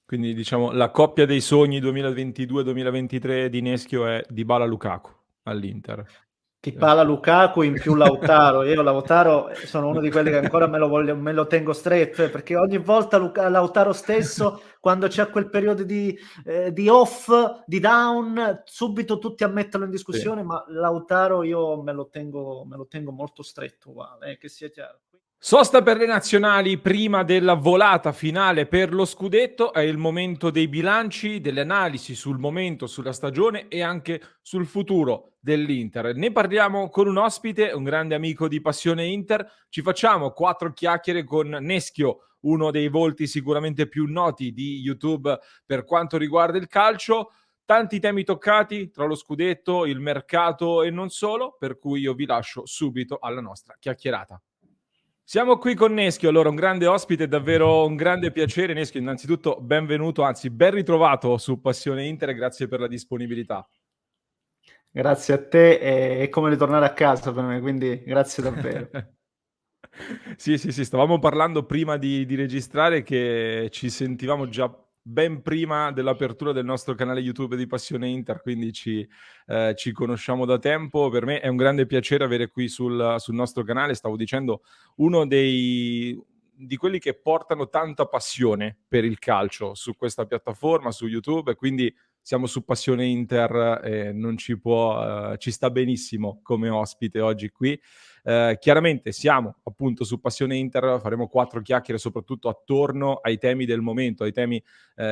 Quindi diciamo la coppia dei sogni 2022-2023 di Neschio è Dybala-Lukaku all'Inter. Dybala, Lukaku in più Lautaro. Io Lautaro sono uno di quelli che ancora me lo tengo stretto, perché ogni volta Lautaro stesso, quando c'è quel periodo di off, di down, subito tutti a metterlo in Sì. discussione, ma Lautaro io me lo tengo molto stretto, uguale, che sia chiaro. Sosta per le nazionali prima della volata finale per lo scudetto, è il momento dei bilanci, delle analisi sul momento, sulla stagione e anche sul futuro dell'Inter. Ne parliamo con un ospite, un grande amico di Passione Inter. Ci facciamo 4 chiacchiere con Neschio, uno dei volti sicuramente più noti di YouTube per quanto riguarda il calcio. Tanti temi toccati tra lo scudetto, il mercato e non solo, per cui io vi lascio subito alla nostra chiacchierata. Siamo qui con Neschio, allora un grande ospite, davvero un grande piacere. Neschio, innanzitutto benvenuto, anzi ben ritrovato su Passione Inter e grazie per la disponibilità. Grazie a te, è come ritornare a casa per me, quindi grazie davvero. Sì, sì, sì, stavamo parlando prima di registrare che ci sentivamo già ben prima dell'apertura del nostro canale YouTube di Passione Inter, quindi ci conosciamo da tempo. Per me è un grande piacere avere qui sul nostro canale, stavo dicendo, uno di quelli che portano tanta passione per il calcio su questa piattaforma, su YouTube, e quindi siamo su Passione Inter e non ci sta benissimo come ospite oggi qui. Chiaramente siamo appunto su Passione Inter, faremo 4 chiacchiere soprattutto attorno ai temi del momento, ai temi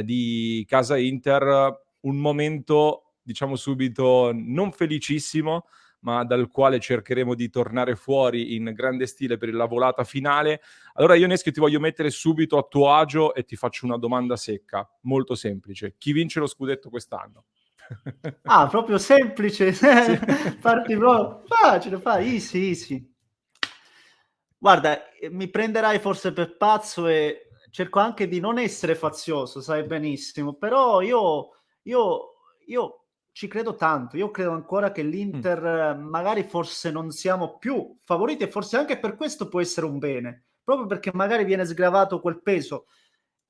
di casa Inter, un momento diciamo subito non felicissimo, ma dal quale cercheremo di tornare fuori in grande stile per la volata finale. Allora io Neschio ti voglio mettere subito a tuo agio e ti faccio una domanda secca, molto semplice. Chi vince lo scudetto quest'anno? Ah, proprio semplice, Sì. parti proprio facile, easy, easy. Guarda, mi prenderai forse per pazzo e cerco anche di non essere fazioso, sai benissimo, però io io ci credo tanto. Io credo ancora che Mh. l'Inter magari forse non siamo più favoriti e forse anche per questo può essere un bene, proprio perché magari viene sgravato quel peso.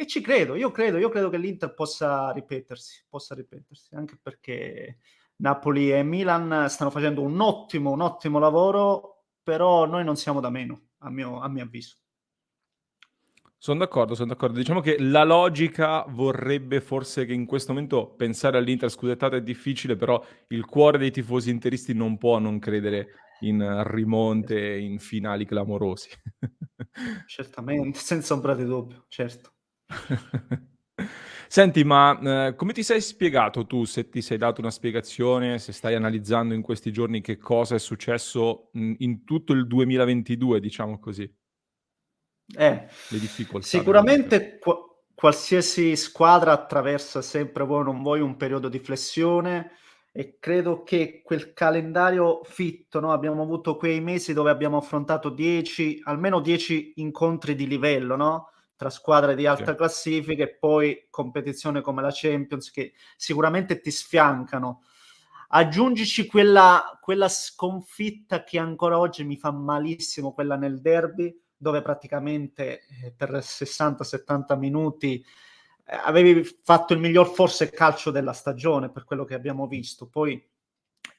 E ci credo, io credo che l'Inter possa ripetersi, anche perché Napoli e Milan stanno facendo un ottimo lavoro, però noi non siamo da meno, a mio avviso. Son d'accordo, son d'accordo. Diciamo che la logica vorrebbe forse che in questo momento pensare all'Inter scudettata è difficile, però il cuore dei tifosi interisti non può non credere in rimonte, in finali clamorosi. Certamente, senza ombra di dubbio, certo. Senti, ma, come ti sei spiegato tu, se ti sei dato una spiegazione, se stai analizzando in questi giorni che cosa è successo, in tutto il 2022, diciamo così, Eh, le difficoltà dell'Inter? sicuramente qualsiasi squadra attraversa sempre, vuoi o non vuoi, un periodo di flessione e credo che quel calendario fitto, no, abbiamo avuto quei mesi dove abbiamo affrontato 10 almeno 10 incontri di livello, no, tra squadre di Sì. alta classifica e poi competizione come la Champions che sicuramente ti sfiancano. Aggiungici quella sconfitta che ancora oggi mi fa malissimo, quella nel derby, dove praticamente, per 60, 70 minuti, avevi fatto il miglior forse calcio della stagione per quello che abbiamo visto. Poi,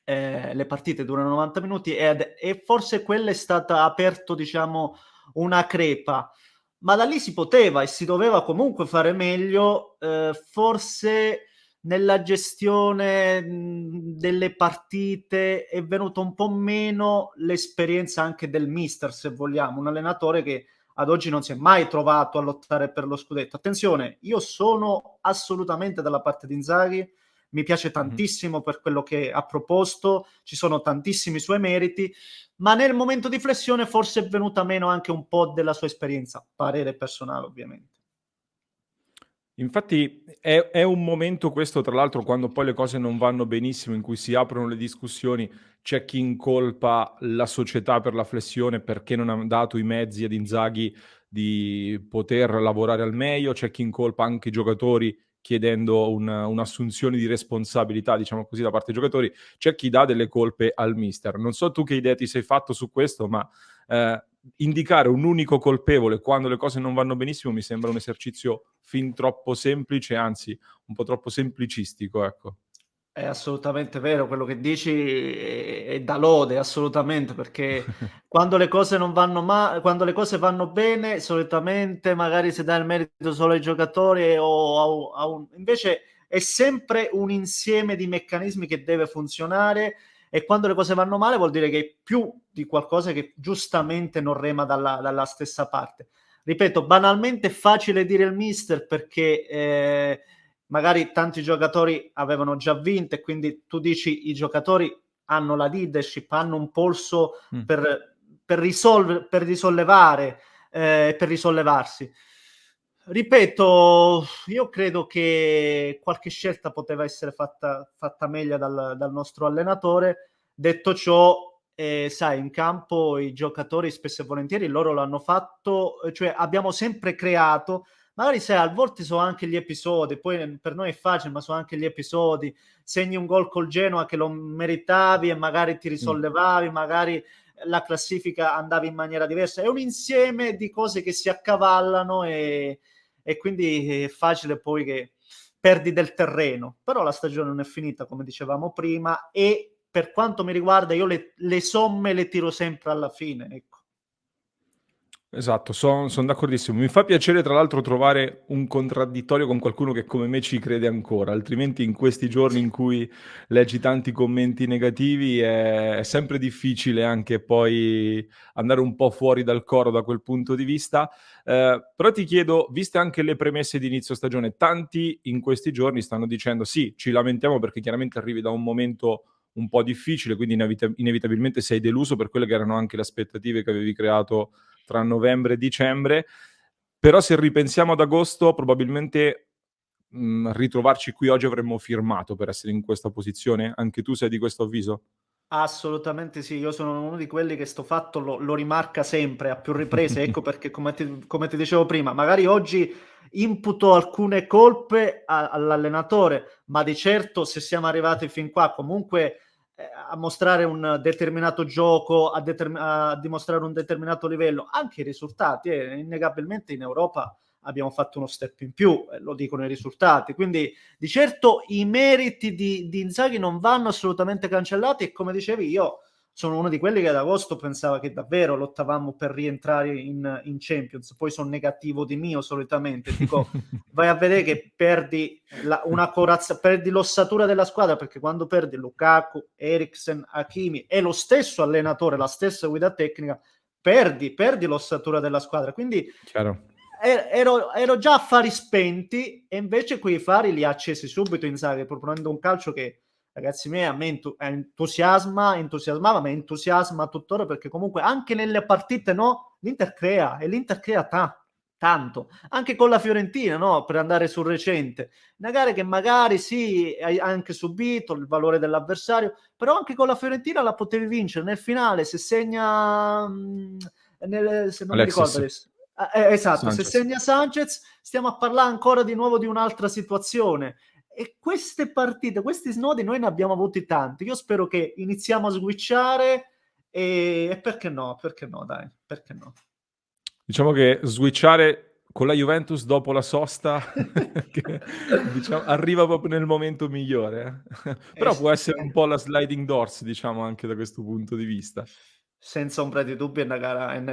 le partite durano 90 minuti e forse quella è stata aperto, diciamo, una crepa, ma da lì si poteva e si doveva comunque fare meglio. Forse nella gestione, delle partite è venuto un po' meno l'esperienza anche del mister, se vogliamo, un allenatore che ad oggi non si è mai trovato a lottare per lo scudetto. Attenzione, io sono assolutamente dalla parte di Inzaghi, mi piace Mh-mh. tantissimo per quello che ha proposto, ci sono tantissimi suoi meriti, ma nel momento di flessione forse è venuta meno anche un po' della sua esperienza, parere personale ovviamente. Infatti è un momento questo, tra l'altro, quando poi le cose non vanno benissimo, in cui si aprono le discussioni, c'è chi incolpa la società per la flessione perché non ha dato i mezzi ad Inzaghi di poter lavorare al meglio, c'è chi incolpa anche i giocatori chiedendo un'assunzione di responsabilità, diciamo così, da parte dei giocatori, c'è chi dà delle colpe al mister. Non so tu che idea ti sei fatto su questo, ma indicare un unico colpevole quando le cose non vanno benissimo mi sembra un esercizio fin troppo semplice, anzi un po' troppo semplicistico, ecco. È assolutamente vero quello che dici, è da lode assolutamente, perché quando le cose non vanno quando le cose vanno bene, solitamente magari si dà il merito solo ai giocatori invece è sempre un insieme di meccanismi che deve funzionare, e quando le cose vanno male vuol dire che è più di qualcosa che giustamente non rema dalla stessa parte. Ripeto, banalmente è facile dire il mister perché magari tanti giocatori avevano già vinto e quindi tu dici i giocatori hanno la leadership, hanno un polso per risollevare, per risollevarsi. Ripeto, io credo che qualche scelta poteva essere fatta meglio dal nostro allenatore. Detto ciò, sai, in campo i giocatori spesso e volentieri loro l'hanno fatto, cioè abbiamo sempre creato. Magari sai, a volte sono anche gli episodi, poi per noi è facile, ma sono anche gli episodi. Segni un gol col Genoa che lo meritavi e magari ti risollevavi, magari la classifica andava in maniera diversa. È un insieme di cose che si accavallano e quindi è facile poi che perdi del terreno. Però la stagione non è finita, come dicevamo prima, e per quanto mi riguarda io le somme le tiro sempre alla fine, ecco. Esatto, son d'accordissimo. Mi fa piacere tra l'altro trovare un contraddittorio con qualcuno che come me ci crede ancora, altrimenti in questi giorni in cui leggi tanti commenti negativi è sempre difficile anche poi andare un po' fuori dal coro da quel punto di vista. Però ti chiedo, viste anche le premesse di inizio stagione, tanti in questi giorni stanno dicendo: "Sì, ci lamentiamo perché chiaramente arrivi da un momento un po' difficile, quindi inevitabilmente sei deluso per quelle che erano anche le aspettative che avevi creato tra novembre e dicembre, però se ripensiamo ad agosto probabilmente ritrovarci qui oggi avremmo firmato per essere in questa posizione. Anche tu sei di questo avviso? Assolutamente sì, io sono uno di quelli che sto fatto lo rimarca sempre a più riprese, ecco perché come ti dicevo prima, magari oggi imputo alcune colpe all'allenatore, ma di certo se siamo arrivati fin qua comunque a mostrare un determinato gioco, a dimostrare un determinato livello, anche i risultati, innegabilmente in Europa abbiamo fatto uno step in più, lo dicono i risultati, quindi di certo i meriti di Inzaghi non vanno assolutamente cancellati e come dicevi io sono uno di quelli che ad agosto pensava che davvero lottavamo per rientrare in Champions, poi sono negativo di mio solitamente, dico vai a vedere che perdi una corazza, perdi l'ossatura della squadra, perché quando perdi Lukaku, Eriksen, Hakimi e lo stesso allenatore, la stessa guida tecnica, perdi l'ossatura della squadra, quindi Chiaro. ero già a fari spenti e invece quei fari li ha accesi subito Inzaghi, proponendo un calcio che, ragazzi miei, a me entusiasmava, ma entusiasma tuttora, perché comunque anche nelle partite no, l'Inter crea, e l'Inter crea tanto, anche con la Fiorentina, no, per andare sul recente, una gara che magari sì, hai anche subito il valore dell'avversario, però anche con la Fiorentina la potevi vincere nel finale, se segna se non mi ricordo Alexis adesso. Esatto, se Sanchez. segna Sanchez stiamo a parlare ancora di nuovo di un'altra situazione, e queste partite, questi snodi noi ne abbiamo avuti tanti. Io spero che iniziamo a switchare e perché no, dai, perché no. Diciamo che switchare con la Juventus dopo la sosta che diciamo arriva proprio nel momento migliore, eh. Però può essere un po' la sliding doors, diciamo, anche da questo punto di vista. Senza ombra di dubbio è una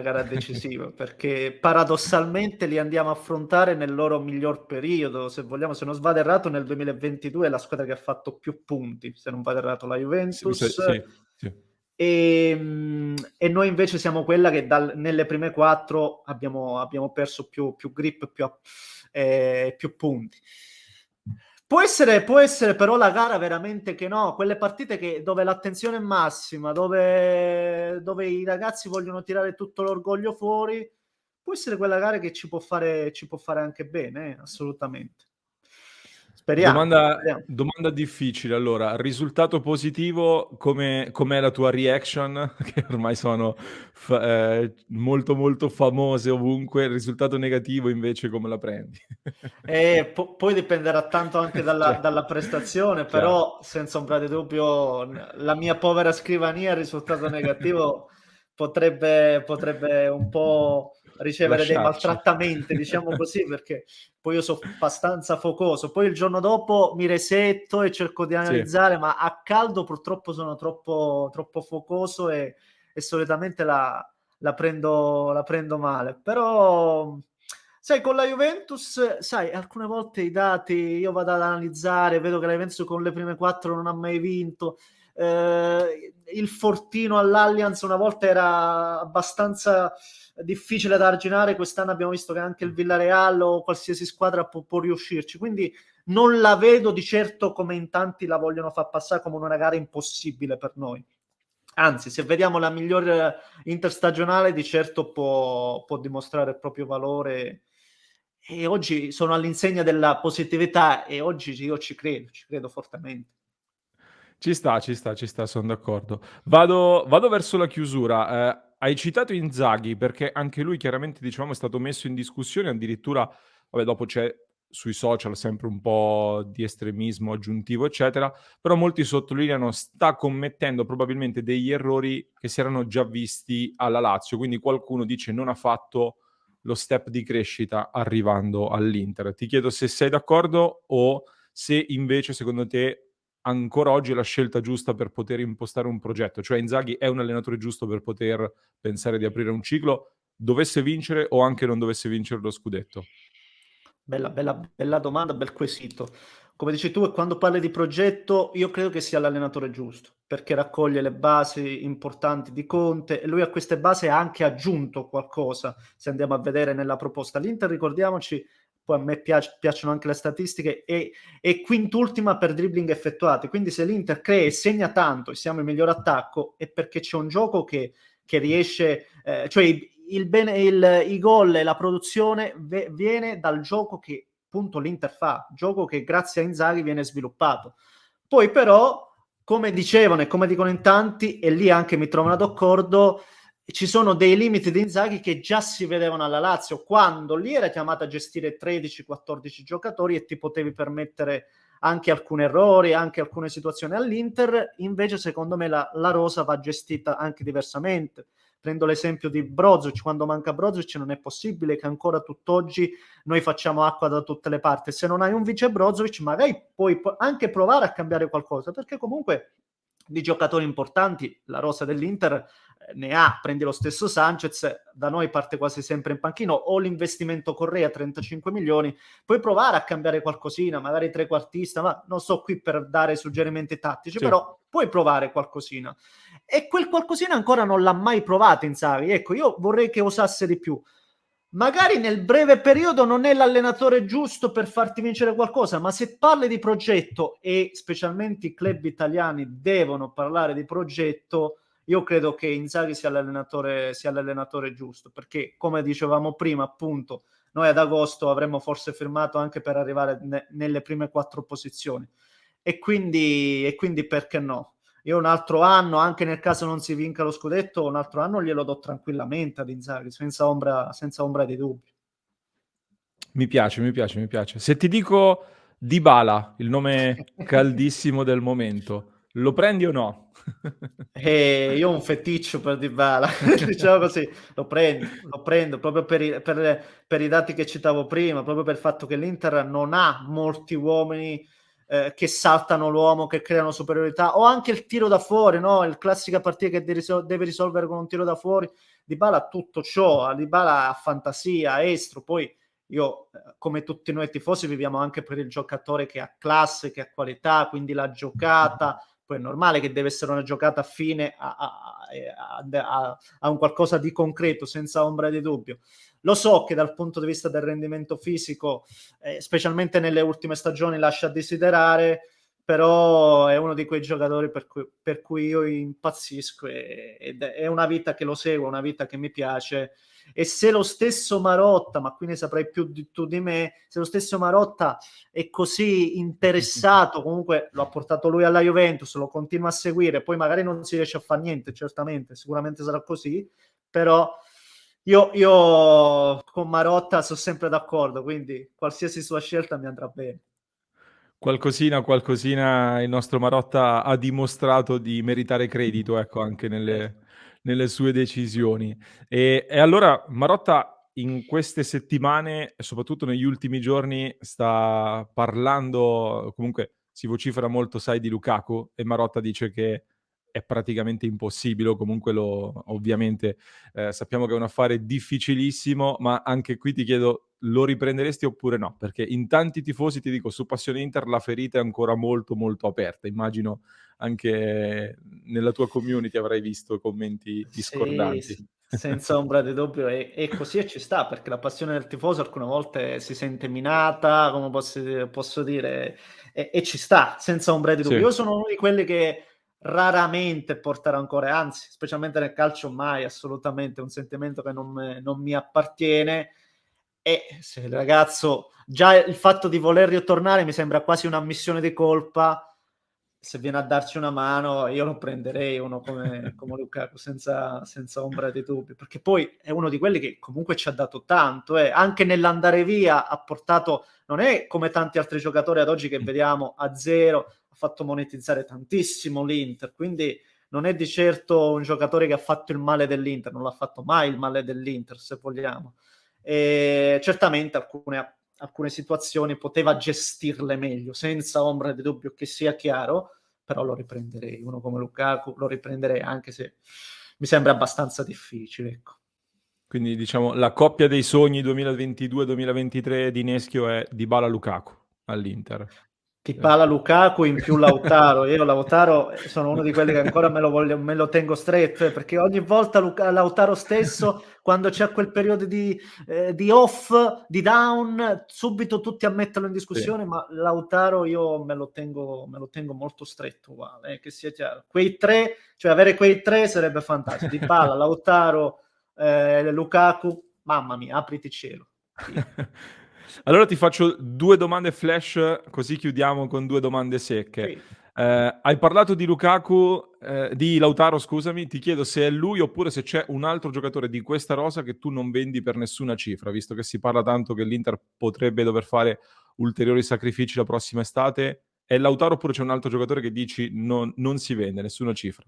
gara decisiva, perché paradossalmente li andiamo a affrontare nel loro miglior periodo, se vogliamo, se non sbaglio errato nel 2022 è la squadra che ha fatto più punti, se non vado errato la Juventus, Sì, sì. e noi invece siamo quella che nelle prime 4 abbiamo perso più grip, più punti. Può essere però la gara veramente che no, quelle partite dove l'attenzione è massima, dove i ragazzi vogliono tirare tutto l'orgoglio fuori, può essere quella gara che ci può fare anche bene, assolutamente. Speriamo, speriamo. Domanda difficile allora, risultato positivo com'è la tua reaction? Che ormai sono molto, molto famose ovunque, il risultato negativo invece come la prendi? Poi dipenderà tanto anche Cioè, dalla prestazione, chiaro. però senza ombra di dubbio la mia povera scrivania, il risultato negativo potrebbe un po' ricevere dei lasciarci. maltrattamenti, diciamo così, perché poi io so abbastanza focoso. Poi il giorno dopo mi resetto e cerco di Sì. analizzare, ma a caldo purtroppo sono troppo focoso e solitamente la prendo male. Però, sai, con la Juventus, sai, alcune volte i dati io vado ad analizzare, vedo che la Juventus con le prime quattro non ha mai vinto. Il fortino all'Allianz una volta era abbastanza difficile da arginare, quest'anno abbiamo visto che anche il Villarreal o qualsiasi squadra può riuscirci, quindi non la vedo di certo come in tanti la vogliono far passare come una gara impossibile per noi. Anzi, se vediamo la miglior interstagionale, di certo può dimostrare il proprio valore. E oggi sono all'insegna della positività e oggi io ci credo fortemente. Ci sta, son d'accordo. Vado verso la chiusura. Hai citato Inzaghi perché anche lui chiaramente, diciamo, è stato messo in discussione, addirittura vabbè dopo c'è sui social sempre un po' di estremismo aggiuntivo, eccetera, però molti sottolineano sta commettendo probabilmente degli errori che si erano già visti alla Lazio, quindi qualcuno dice non ha fatto lo step di crescita arrivando all'Inter. Ti chiedo se sei d'accordo o se invece secondo te ancora oggi è la scelta giusta per poter impostare un progetto, cioè Inzaghi è un allenatore giusto per poter pensare di aprire un ciclo, dovesse vincere o anche non dovesse vincere lo scudetto? Bella domanda, bel quesito. Come dici tu, quando parli di progetto, io credo che sia l'allenatore giusto, perché raccoglie le basi importanti di Conte e lui a queste basi ha anche aggiunto qualcosa, se andiamo a vedere nella proposta. L'Inter, ricordiamoci, poi a me piacciono anche le statistiche, è quintultima per dribbling effettuati, quindi se l'Inter crea e segna tanto e siamo il miglior attacco è perché c'è un gioco che riesce, cioè i gol e la produzione viene dal gioco che appunto l'Inter fa, gioco che grazie a Inzaghi viene sviluppato. Poi però, come dicevano e come dicono in tanti, e lì anche mi trovano d'accordo, ci sono dei limiti di Inzaghi che già si vedevano alla Lazio, quando lì era chiamata a gestire 13-14 giocatori e ti potevi permettere anche alcuni errori, anche alcune situazioni. All'Inter invece secondo me la rosa va gestita anche diversamente. Prendo l'esempio di Brozovic, quando manca Brozovic non è possibile che ancora tutt'oggi noi facciamo acqua da tutte le parti. Se non hai un vice Brozovic magari puoi anche provare a cambiare qualcosa, perché comunque di giocatori importanti la rosa dell'Inter ne ha, prendi lo stesso Sanchez, da noi parte quasi sempre in panchino, o l'investimento Correa 35 milioni, puoi provare a cambiare qualcosina, magari trequartista, ma non sto qui per dare suggerimenti tattici, Sì. però puoi provare qualcosina. E quel qualcosina ancora non l'ha mai provato Inzaghi, ecco, io vorrei che usasse di più. Magari nel breve periodo non è l'allenatore giusto per farti vincere qualcosa, ma se parli di progetto e specialmente i club italiani devono parlare di progetto, io credo che Inzaghi sia l'allenatore giusto, perché come dicevamo prima, appunto, noi ad agosto avremmo forse firmato anche per arrivare nelle prime quattro posizioni e quindi perché no? Io un altro anno, anche nel caso non si vinca lo scudetto, un altro anno glielo do tranquillamente ad Inzaghi, senza ombra di dubbio. Mi piace, mi piace, mi piace. Se ti dico Dybala, il nome caldissimo del momento, lo prendi o no? Io ho un feticcio per Dybala, diciamo così, lo prendo proprio per i dati che citavo prima, proprio per il fatto che l'Inter non ha molti uomini che saltano l'uomo, che creano superiorità, o anche il tiro da fuori, no? Il classica partita che deve risolvere con un tiro da fuori. Dybala ha tutto ciò, Dybala ha fantasia, ha estro, poi io, come tutti noi tifosi, viviamo anche per il giocatore che ha classe, che ha qualità, quindi la giocata, poi è normale che deve essere una giocata affine a un qualcosa di concreto, senza ombra di dubbio. Lo so che dal punto di vista del rendimento fisico, specialmente nelle ultime stagioni, lascia a desiderare, però è uno di quei giocatori per cui io impazzisco ed è una vita che lo seguo, una vita che mi piace. E se lo stesso Marotta, ma qui ne saprai più tu di me, se lo stesso Marotta è così interessato, comunque lo ha portato lui alla Juventus, lo continua a seguire, poi magari non si riesce a fare niente, certamente, sicuramente sarà così, però io con Marotta sono sempre d'accordo, quindi qualsiasi sua scelta mi andrà bene. Qualcosina il nostro Marotta ha dimostrato di meritare credito, ecco, anche Eh, nelle sue decisioni. E allora Marotta in queste settimane, e soprattutto negli ultimi giorni, sta parlando, comunque si vocifera molto, sai, di Lukaku, e Marotta dice che è praticamente impossibile, o comunque ovviamente sappiamo che è un affare difficilissimo, ma anche qui ti chiedo, lo riprenderesti oppure no? Perché in tanti tifosi, ti dico, su Passione Inter la ferita è ancora molto molto aperta. Immagino anche nella tua community avrai visto commenti Sì, discordanti. sì, senza ombra di dubbio è così e ci sta, perché la passione del tifoso alcune volte si sente minata, come posso dire, e ci sta, senza ombra di Sì. dubbio. Io sono uno di quelli che raramente porta rancore, anzi, specialmente nel calcio mai, assolutamente, è un sentimento che non mi appartiene, e se il ragazzo già il fatto di voler ritornare mi sembra quasi un'ammissione di colpa. Se viene a darci una mano, io lo prenderei uno come Lukaku senza ombra di dubbio, perché poi è uno di quelli che comunque ci ha dato tanto, anche nell'andare via ha portato, non è come tanti altri giocatori ad oggi che vediamo a zero, ha fatto monetizzare tantissimo l'Inter, quindi non è di certo un giocatore che ha fatto il male dell'Inter, non l'ha fatto mai il male dell'Inter, se vogliamo. Certamente alcune situazioni poteva gestirle meglio, senza ombra di dubbio, che sia chiaro, però lo riprenderei. Uno come Lukaku lo riprenderei, anche se mi sembra abbastanza difficile, ecco. Quindi diciamo la coppia dei sogni 2022-2023 di Neschio è Dybala-Lukaku all'Inter. Dybala, Lukaku in più Lautaro. Io Lautaro sono uno di quelli che ancora me lo tengo stretto, perché ogni volta Lautaro stesso, quando c'è quel periodo di off, di down, subito tutti a metterlo in Sì. discussione, ma Lautaro io me lo tengo molto stretto, uguale, che sia chiaro. Quei tre, cioè avere quei tre sarebbe fantastico. Dybala, Lautaro, Lukaku, mamma mia, apriti cielo. Via. Allora ti faccio 2 domande flash, così chiudiamo con 2 domande secche. Sì. Hai parlato di Lukaku, di Lautaro, scusami, ti chiedo se è lui oppure se c'è un altro giocatore di questa rosa che tu non vendi per nessuna cifra, visto che si parla tanto che l'Inter potrebbe dover fare ulteriori sacrifici la prossima estate. È Lautaro oppure c'è un altro giocatore che dici non si vende, nessuna cifra?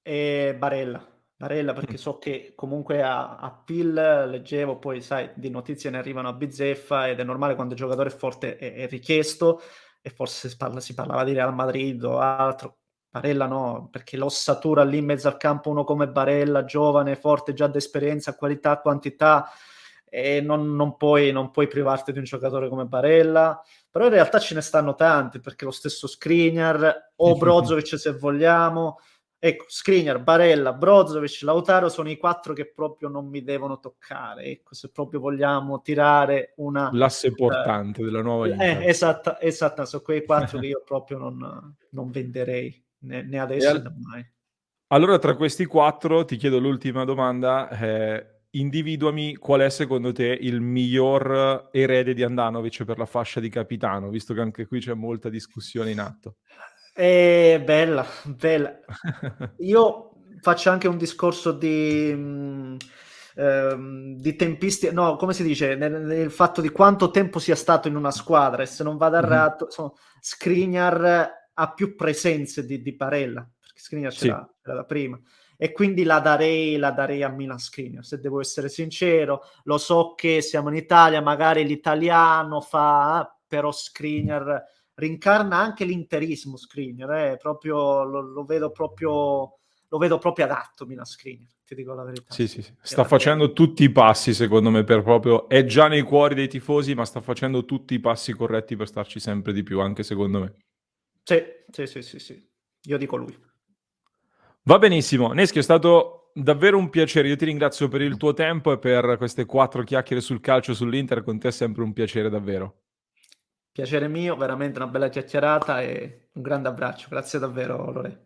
Barella. Barella, perché Mh, so che comunque a PIL leggevo, poi sai di notizie ne arrivano a bizzeffa, ed è normale quando il giocatore è forte, è richiesto, e forse si parlava di Real Madrid o altro. Barella no, perché l'ossatura lì in mezzo al campo, uno come Barella, giovane, forte, già d'esperienza, qualità, quantità, e non puoi privarti di un giocatore come Barella. Però in realtà ce ne stanno tanti, perché lo stesso Skriniar o Brozovic, se vogliamo. Ecco, Skriniar, Barella, Brozovic, Lautaro sono i 4 che proprio non mi devono toccare. Ecco, se proprio vogliamo tirare una l'asse portante della nuova Inter. esatta, sono quei 4 che io proprio non venderei, né E adesso al né mai. Allora tra questi 4 ti chiedo l'ultima domanda, individuami qual è secondo te il miglior erede di Handanovic per la fascia di capitano, visto che anche qui c'è molta discussione in atto. Bella, bella. Io faccio anche un discorso di tempisti, no, come si dice, nel fatto di quanto tempo sia stato in una squadra, e se non vado Mh-mh. errato, Skriniar ha più presenze di Barella, perché Skriniar Sì, c'era da prima, e quindi la darei a Milan Skriniar, se devo essere sincero. Lo so che siamo in Italia, magari l'italiano fa, però Skriniar rincarna anche l'interismo. Skriniar, proprio lo vedo proprio adatto Milan Skriniar, ti dico la verità, sì, sì. sì, sì. È Sta la cosa. facendo tutti i passi secondo me per proprio è già nei cuori dei tifosi, ma sta facendo tutti i passi corretti per starci sempre di più, anche secondo me. Sì, sì, sì, sì, sì. Io dico lui. Va benissimo. Neschio, è stato davvero un piacere. Io ti ringrazio per il tuo tempo e per queste 4 chiacchiere sul calcio, sull'Inter. Con te è sempre un piacere davvero. Piacere mio, veramente una bella chiacchierata, e un grande abbraccio. Grazie davvero, Lore.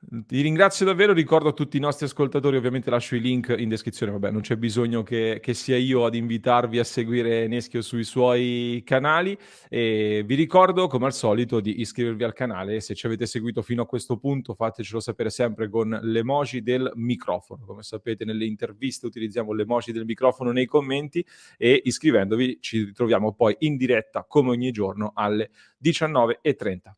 Ti ringrazio davvero, ricordo a tutti i nostri ascoltatori, ovviamente lascio i link in descrizione, vabbè non c'è bisogno che sia io ad invitarvi a seguire Neschio sui suoi canali, e vi ricordo come al solito di iscrivervi al canale. Se ci avete seguito fino a questo punto fatecelo sapere sempre con l'emoji del microfono. Come sapete nelle interviste utilizziamo l'emoji del microfono nei commenti, e iscrivendovi ci ritroviamo poi in diretta come ogni giorno alle 19:30.